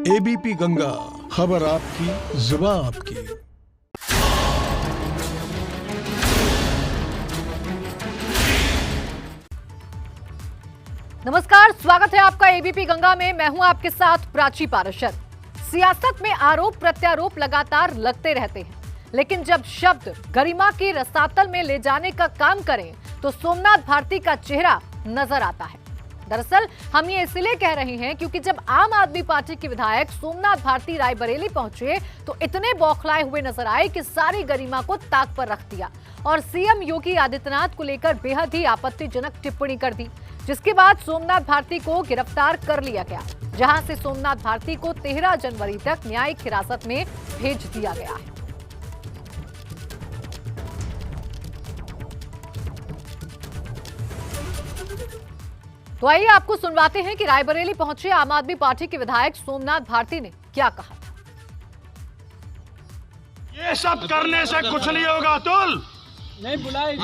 ABP Ganga, खबर आपकी, जुबान आपकी। नमस्कार, स्वागत है आपका एबीपी गंगा में। मैं हूं आपके साथ प्राची पाराशर। सियासत में आरोप प्रत्यारोप लगातार लगते रहते हैं, लेकिन जब शब्द गरिमा के रसातल में ले जाने का काम करें तो सोमनाथ भारती का चेहरा नजर आता है। दरअसल हम ये इसलिए कह रहे हैं क्योंकि जब आम आदमी पार्टी के विधायक सोमनाथ भारती रायबरेली पहुंचे तो इतने बौखलाए हुए नजर आए कि सारी गरिमा को ताक पर रख दिया और सीएम योगी आदित्यनाथ को लेकर बेहद ही आपत्तिजनक टिप्पणी कर दी, जिसके बाद सोमनाथ भारती को गिरफ्तार कर लिया गया, जहां से सोमनाथ भारती को 13 जनवरी तक न्यायिक हिरासत में भेज दिया गया है। तो आइए आपको सुनवाते हैं कि रायबरेली पहुंचे आम आदमी पार्टी के विधायक सोमनाथ भारती ने क्या कहा था। ये सब करने से कुछ नहीं होगा अतुल।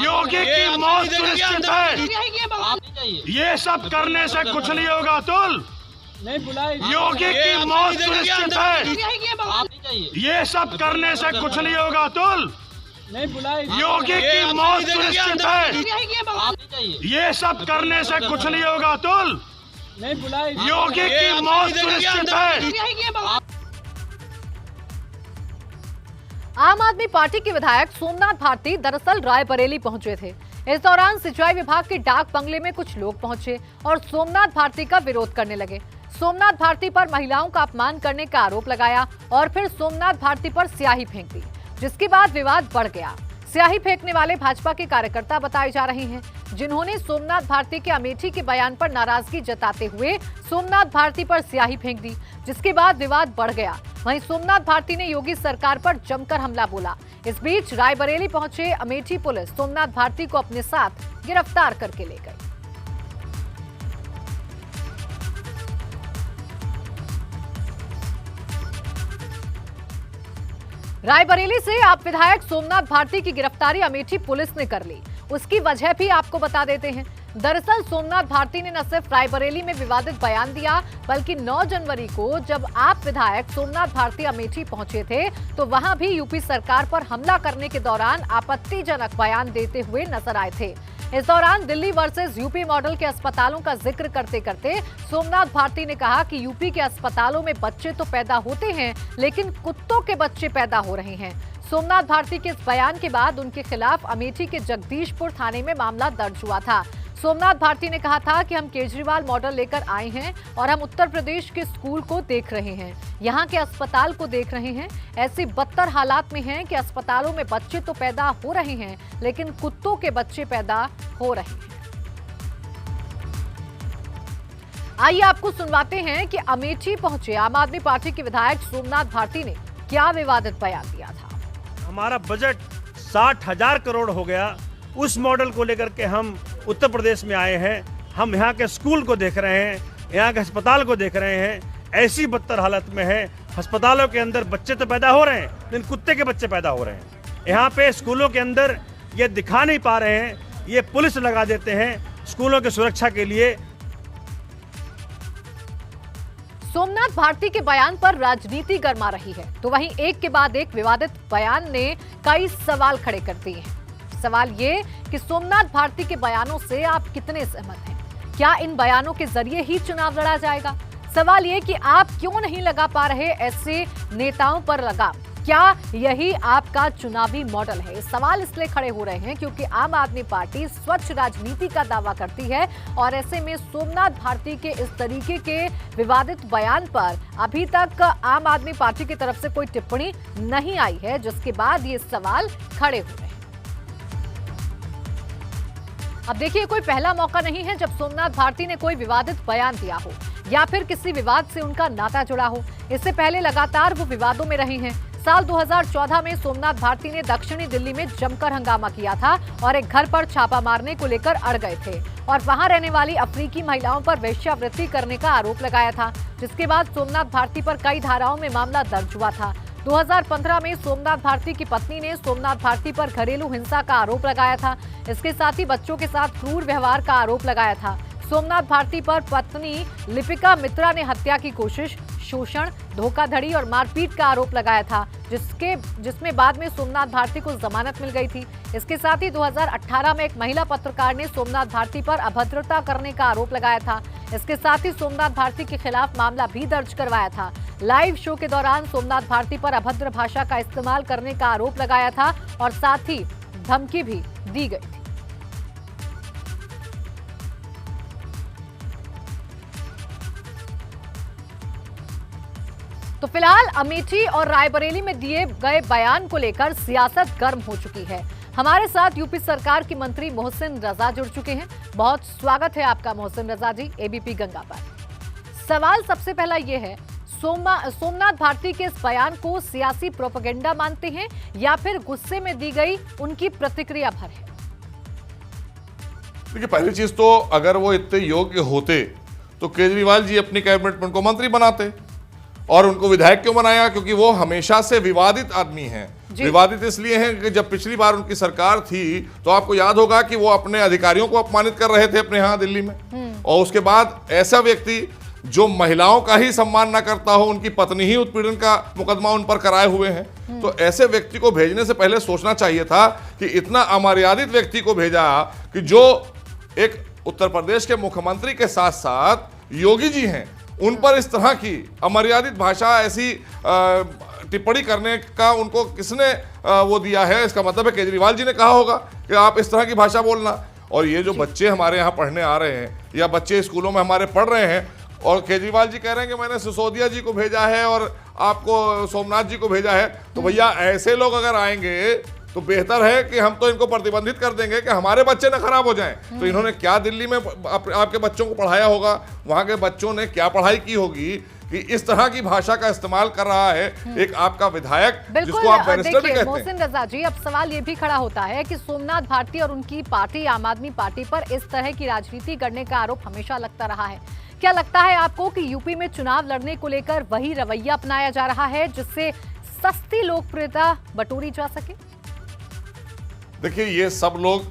योगी की मौत सुनिश्चित है। ये सब करने से कुछ नहीं होगा अतुल। योगी की मौत सुनिश्चित है। ये सब करने से कुछ नहीं होगा अतुल। योगी की मौत सुनिश्चित है। ये सब करने से कुछ नहीं होगा अतुल। योगी की मौत सुनिश्चित है। आम आदमी पार्टी के विधायक सोमनाथ भारती दरअसल रायबरेली पहुंचे थे। इस दौरान सिंचाई विभाग के डाक बंगले में कुछ लोग पहुंचे और सोमनाथ भारती का विरोध करने लगे। सोमनाथ भारती पर महिलाओं का अपमान करने का आरोप लगाया और फिर सोमनाथ भारती पर स्याही फेंक दी, जिसके बाद विवाद बढ़ गया। स्याही फेंकने वाले भाजपा के कार्यकर्ता बताए जा रहे हैं, जिन्होंने सोमनाथ भारती के अमेठी के बयान पर नाराजगी जताते हुए सोमनाथ भारती पर स्याही फेंक दी, जिसके बाद विवाद बढ़ गया। वहीं सोमनाथ भारती ने योगी सरकार पर जमकर हमला बोला। इस बीच रायबरेली पहुंचे अमेठी पुलिस सोमनाथ भारती को अपने साथ गिरफ्तार करके ले गई। रायबरेली से आप विधायक सोमनाथ भारती की गिरफ्तारी अमेठी पुलिस ने कर ली। उसकी वजह भी आपको बता देते हैं। दरअसल सोमनाथ भारती ने न सिर्फ रायबरेली में विवादित बयान दिया, बल्कि 9 जनवरी को जब आप विधायक सोमनाथ भारती अमेठी पहुंचे थे तो वहां भी यूपी सरकार पर हमला करने के दौरान आपत्तिजनक बयान देते हुए नजर आए थे। इस दौरान दिल्ली वर्सेस यूपी मॉडल के अस्पतालों का जिक्र करते करते सोमनाथ भारती ने कहा कि यूपी के अस्पतालों में बच्चे तो पैदा होते हैं, लेकिन कुत्तों के बच्चे पैदा हो रहे हैं। सोमनाथ भारती के इस बयान के बाद उनके खिलाफ अमेठी के जगदीशपुर थाने में मामला दर्ज हुआ था। सोमनाथ भारती ने कहा था कि हम केजरीवाल मॉडल लेकर आए हैं और हम उत्तर प्रदेश के स्कूल को देख रहे हैं, यहाँ के अस्पताल को देख रहे हैं। ऐसी बदतर हालात में हैं कि अस्पतालों में बच्चे तो पैदा हो रहे हैं, लेकिन कुत्तों के बच्चे पैदा हो रहे हैं। आइए आपको सुनवाते हैं कि अमेठी पहुंचे आम आदमी पार्टी के विधायक सोमनाथ भारती ने क्या विवादित बयान दिया था। हमारा बजट 60,000 करोड़ हो गया, उस मॉडल को लेकर के हम उत्तर प्रदेश में आए हैं। हम यहाँ के स्कूल को देख रहे हैं, यहाँ के अस्पताल को देख रहे हैं। ऐसी बदतर हालत में है, अस्पतालों के अंदर बच्चे तो पैदा हो रहे हैं, लेकिन कुत्ते के बच्चे पैदा हो रहे हैं। यहाँ पे स्कूलों के अंदर ये दिखा नहीं पा रहे हैं, ये पुलिस लगा देते हैं स्कूलों की सुरक्षा के लिए। सोमनाथ भारती के बयान पर राजनीति गर्मा रही है, तो वहीं एक के बाद एक विवादित बयान ने कई सवाल खड़े कर दिए हैं। सवाल ये कि सोमनाथ भारती के बयानों से आप कितने सहमत हैं? क्या इन बयानों के जरिए ही चुनाव लड़ा जाएगा? सवाल ये कि आप क्यों नहीं लगा पा रहे ऐसे नेताओं पर लगाम? क्या यही आपका चुनावी मॉडल है? सवाल इसलिए खड़े हो रहे हैं क्योंकि आम आदमी पार्टी स्वच्छ राजनीति का दावा करती है और ऐसे में सोमनाथ भारती के इस तरीके के विवादित बयान पर अभी तक आम आदमी पार्टी की तरफ से कोई टिप्पणी नहीं आई है, जिसके बाद ये सवाल खड़े हो रहे हैं। अब देखिए, कोई पहला मौका नहीं है जब सोमनाथ भारती ने कोई विवादित बयान दिया हो या फिर किसी विवाद से उनका नाता जुड़ा हो। इससे पहले लगातार वो विवादों में रहे हैं। साल 2014 में सोमनाथ भारती ने दक्षिणी दिल्ली में जमकर हंगामा किया था और एक घर पर छापा मारने को लेकर अड़ गए थे और वहां रहने वाली अफ्रीकी महिलाओं पर वेश्यावृत्ति करने का आरोप लगाया था, जिसके बाद सोमनाथ भारती पर कई धाराओं में मामला दर्ज हुआ था। 2015 में सोमनाथ भारती की पत्नी ने सोमनाथ भारती पर घरेलू हिंसा का आरोप लगाया था। इसके साथ ही बच्चों के साथ क्रूर व्यवहार का आरोप लगाया था। सोमनाथ भारती पर पत्नी लिपिका मित्रा ने हत्या की कोशिश शोषण, धोखाधड़ी और मारपीट का आरोप लगाया था, जिसमें बाद में सोमनाथ भारती को जमानत मिल गई थी। इसके साथ ही 2018 में एक महिला पत्रकार ने सोमनाथ भारती पर अभद्रता करने का आरोप लगाया था। इसके साथ ही सोमनाथ भारती के खिलाफ मामला भी दर्ज करवाया था। लाइव शो के दौरान सोमनाथ भारती पर अभद्र भाषा का इस्तेमाल करने का आरोप लगाया था और साथ ही धमकी भी दी गई थी। तो फिलहाल अमेठी और रायबरेली में दिए गए बयान को लेकर सियासत गर्म हो चुकी है। हमारे साथ यूपी सरकार की मंत्री मोहसिन रजा जुड़ चुके हैं। बहुत स्वागत है आपका मोहसिन रजा जी एबीपी गंगा पर। सवाल सबसे पहला ये है, सोमनाथ भारती के इस बयान को सियासी प्रोपेगेंडा मानते हैं या फिर गुस्से में दी गई उनकी प्रतिक्रिया भर है? देखिए, पहली चीज तो अगर वो इतने योग्य होते तो केजरीवाल जी अपनी कैबिनेट में उनको मंत्री बनाते। और उनको विधायक क्यों बनाया? क्योंकि वो हमेशा से विवादित आदमी हैं। विवादित इसलिए हैं कि जब पिछली बार उनकी सरकार थी तो आपको याद होगा कि वो अपने अधिकारियों को अपमानित कर रहे थे अपने यहाँ दिल्ली में। और उसके बाद ऐसा व्यक्ति जो महिलाओं का ही सम्मान ना करता हो, उनकी पत्नी ही उत्पीड़न का मुकदमा उन पर कराए हुए हैं, तो ऐसे व्यक्ति को भेजने से पहले सोचना चाहिए था कि इतना अमर्यादित व्यक्ति को भेजा कि जो एक उत्तर प्रदेश के मुख्यमंत्री के साथ साथ योगी जी हैं, उन पर इस तरह की अमर्यादित भाषा, ऐसी टिप्पणी करने का उनको किसने वो दिया है? इसका मतलब है केजरीवाल जी ने कहा होगा कि आप इस तरह की भाषा बोलना। और ये जो बच्चे हमारे यहाँ पढ़ने आ रहे हैं या बच्चे स्कूलों में हमारे पढ़ रहे हैं और केजरीवाल जी कह रहे हैं कि मैंने सिसोदिया जी को भेजा है और आपको सोमनाथ जी को भेजा है, तो भैया ऐसे लोग अगर आएंगे तो बेहतर है कि हम तो इनको प्रतिबंधित कर देंगे कि हमारे बच्चे ना खराब हो जाएं। तो इन्होंने क्या दिल्ली में आपके बच्चों को पढ़ाया होगा, वहां के बच्चों ने क्या पढ़ाई की होगी कि इस तरह की भाषा का इस्तेमाल कर रहा है एक आपका विधायक, जिसको आप बैरिस्टर भी कहते हैं। मोहसिन रजा जी, अब सवाल ये भी खड़ा होता है कि सोमनाथ भारती और उनकी पार्टी आम आदमी पार्टी पर इस तरह की राजनीति करने का आरोप हमेशा लगता रहा है। क्या लगता है आपको कि यूपी में चुनाव लड़ने को लेकर वही रवैया अपनाया जा रहा है जिससे सस्ती लोकप्रियता बटोरी जा सके? देखिए, ये सब लोग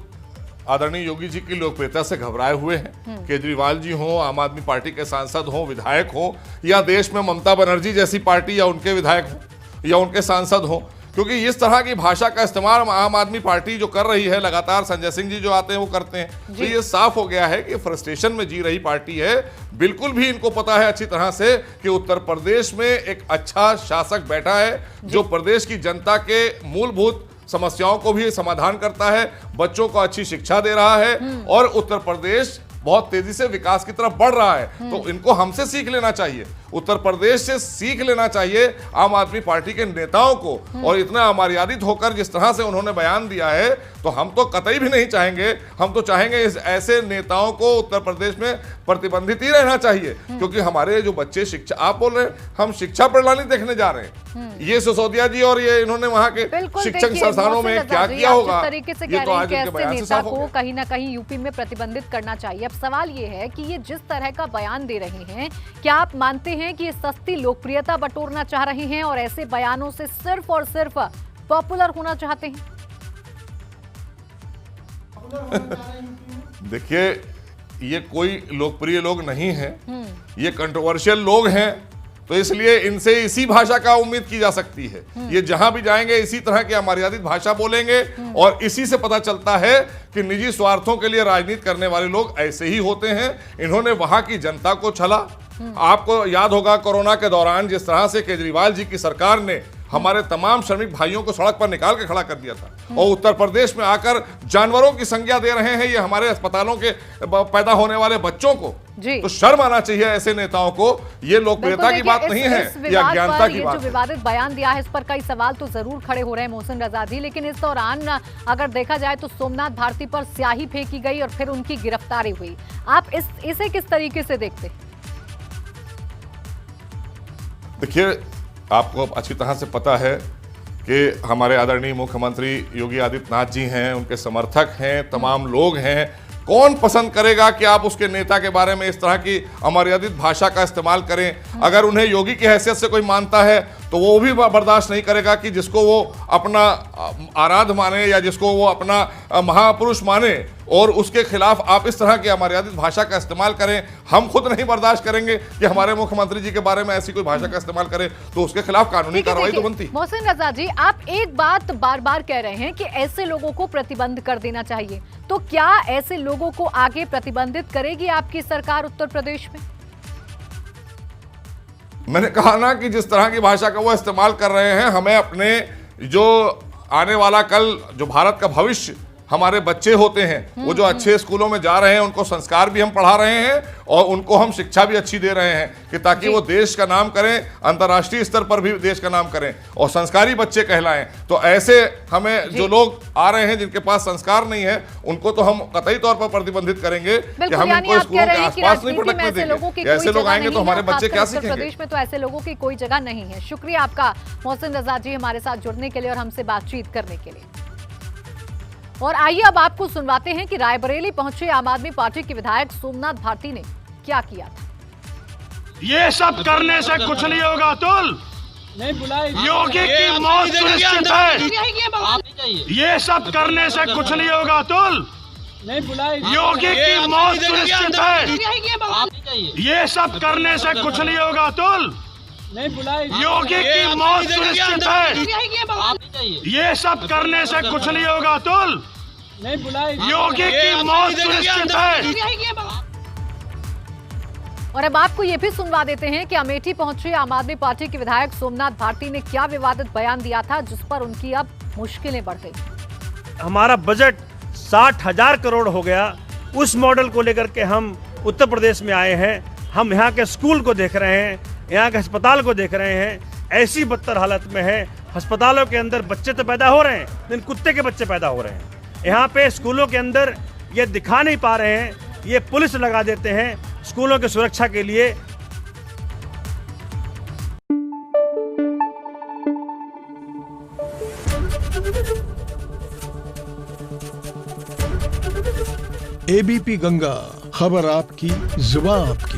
आदरणीय योगी जी की लोकप्रियता से घबराए हुए हैं। केजरीवाल जी हो, आम आदमी पार्टी के सांसद हो, विधायक हो, या देश में ममता बनर्जी जैसी पार्टी या उनके विधायक हो या उनके सांसद हो, क्योंकि इस तरह की भाषा का इस्तेमाल आम आदमी पार्टी जो कर रही है लगातार, संजय सिंह जी जो आते हैं वो करते हैं, तो ये साफ हो गया है कि फ्रस्ट्रेशन में जी रही पार्टी है। बिल्कुल भी इनको पता है अच्छी तरह से कि उत्तर प्रदेश में एक अच्छा शासक बैठा है जो प्रदेश की जनता के मूलभूत समस्याओं को भी समाधान करता है, बच्चों को अच्छी शिक्षा दे रहा है और उत्तर प्रदेश बहुत तेजी से विकास की तरफ बढ़ रहा है। तो इनको हमसे सीख लेना चाहिए, उत्तर प्रदेश से सीख लेना चाहिए आम आदमी पार्टी के नेताओं को। और इतना अमर्यादित होकर जिस तरह से उन्होंने बयान दिया है, तो हम तो कतई भी नहीं चाहेंगे। हम तो चाहेंगे इस ऐसे नेताओं को उत्तर प्रदेश में प्रतिबंधित ही रहना चाहिए, क्योंकि हमारे जो बच्चे शिक्षा, आप बोल रहे हैं हम शिक्षा प्रणाली देखने जा रहे हैं, ये सिसोदिया जी और ये इन्होंने वहां के शिक्षक संस्थानों में क्या किया होगा, तरीके से ये तो आज उनके बयान से साफ हो गया। कहीं ना कहीं यूपी में प्रतिबंधित करना चाहिए। अब सवाल ये है कि ये जिस तरह का बयान दे रहे हैं, क्या आप मानते हैं कि ये सस्ती लोकप्रियता बटोरना चाह रहे हैं और ऐसे बयानों से सिर्फ और सिर्फ पॉपुलर होना चाहते हैं? देखिए, ये कोई लोकप्रिय लोग नहीं है, ये कंट्रोवर्शियल लोग हैं, तो इसलिए इनसे इसी भाषा का उम्मीद की जा सकती है। ये जहां भी जाएंगे इसी तरह की अमर्यादित भाषा बोलेंगे और इसी से पता चलता है कि निजी स्वार्थों के लिए राजनीति करने वाले लोग ऐसे ही होते हैं। इन्होंने वहां की जनता को छला। आपको याद होगा कोरोना के दौरान जिस तरह से केजरीवाल जी की सरकार ने हमारे तमाम श्रमिक भाइयों को सड़क पर निकाल के खड़ा कर दिया था, और उत्तर प्रदेश में आकर जानवरों की संज्ञा दे रहे हैं ये हमारे अस्पतालों के पैदा होने वाले बच्चों को। तो शर्म आना चाहिए ऐसे नेताओं को। ये लोकप्रियता की बात नहीं है या ज्ञानता की बात। जो विवादित बयान दिया है, इस पर कई सवाल तो जरूर खड़े हो रहे हैं मोहसिन रजा जी, लेकिन इस दौरान अगर देखा जाए तो सोमनाथ भारती पर स्याही फेंकी गई और फिर उनकी गिरफ्तारी हुई। आप इसे किस तरीके से देखते हैं? देखिए, आपको अच्छी तरह से पता है कि हमारे आदरणीय मुख्यमंत्री योगी आदित्यनाथ जी हैं, उनके समर्थक हैं, तमाम लोग हैं। कौन पसंद करेगा कि आप उसके नेता के बारे में इस तरह की अमर्यादित भाषा का इस्तेमाल करें? अगर उन्हें योगी की हैसियत से कोई मानता है तो वो भी बर्दाश्त नहीं करेगा कि जिसको वो अपना आराध्य माने या जिसको वो अपना महापुरुष माने और उसके खिलाफ आप इस तरह की अमर्यादित भाषा का इस्तेमाल करें, हम खुद नहीं बर्दाश्त करेंगे कि हमारे मुख्यमंत्री जी के बारे में ऐसी कोई भाषा का इस्तेमाल करे, तो उसके खिलाफ कानूनी कार्रवाई तो बनती। मोहसिन रजा जी, आप एक बात बार बार कह रहे हैं कि ऐसे लोगों को प्रतिबंध कर देना चाहिए, तो क्या ऐसे लोगों को आगे प्रतिबंधित करेगी आपकी सरकार उत्तर प्रदेश में? मैंने कहा ना कि जिस तरह की भाषा का वो इस्तेमाल कर रहे हैं, हमें अपने जो आने वाला कल जो भारत का भविष्य हमारे बच्चे होते हैं, वो जो अच्छे स्कूलों में जा रहे हैं, उनको संस्कार भी हम पढ़ा रहे हैं और उनको हम शिक्षा भी अच्छी दे रहे हैं कि ताकि वो देश का नाम करें, अंतर्राष्ट्रीय स्तर पर भी देश का नाम करें और संस्कारी बच्चे कहलाएं। तो ऐसे हमें जो लोग आ रहे हैं जिनके पास संस्कार नहीं है, उनको तो हम कतई तौर पर प्रतिबंधित करेंगे कि हम इनको स्कूलों के आसपास नहीं पढ़ने देंगे। ऐसे लोग आएंगे तो हमारे बच्चे क्या सीखेंगे? प्रदेश में तो ऐसे लोगों की कोई जगह नहीं है। शुक्रिया आपका मोहसिन रजा जी हमारे साथ जुड़ने के लिए और हमसे बातचीत करने के लिए। और आइए अब आपको सुनवाते हैं कि रायबरेली पहुंचे आम आदमी पार्टी के विधायक सोमनाथ भारती ने क्या किया था। ये सब करने से कुछ नहीं होगा अतुल। योगी की मौत सुनिश्चित है। ये सब करने से कुछ नहीं होगा अतुल। योगी की मौत सुनिश्चित है। ये सब करने से कुछ नहीं होगा अतुल। योगी की मौत सुनिश्चित है। ये सब करने से कुछ नहीं होगा अतुल। योगी की मौत सुनिश्चित है। और अब आपको ये भी सुनवा देते हैं कि अमेठी पहुंचे आम आदमी पार्टी के विधायक सोमनाथ भारती ने क्या विवादित बयान दिया था, जिस पर उनकी अब मुश्किलें बढ़ गई। हमारा बजट 60,000 करोड़ हो गया, उस मॉडल को लेकर के हम उत्तर प्रदेश में आए हैं। हम यहाँ के स्कूल को देख रहे हैं, यहाँ के अस्पताल को देख रहे हैं, ऐसी बदतर हालत में है। अस्पतालों के अंदर बच्चे तो पैदा हो रहे हैं, लेकिन कुत्ते के बच्चे पैदा हो रहे हैं। यहाँ पे स्कूलों के अंदर ये दिखा नहीं पा रहे हैं, ये पुलिस लगा देते हैं स्कूलों की सुरक्षा के लिए। एबीपी गंगा, खबर आपकी, जुबान आपकी।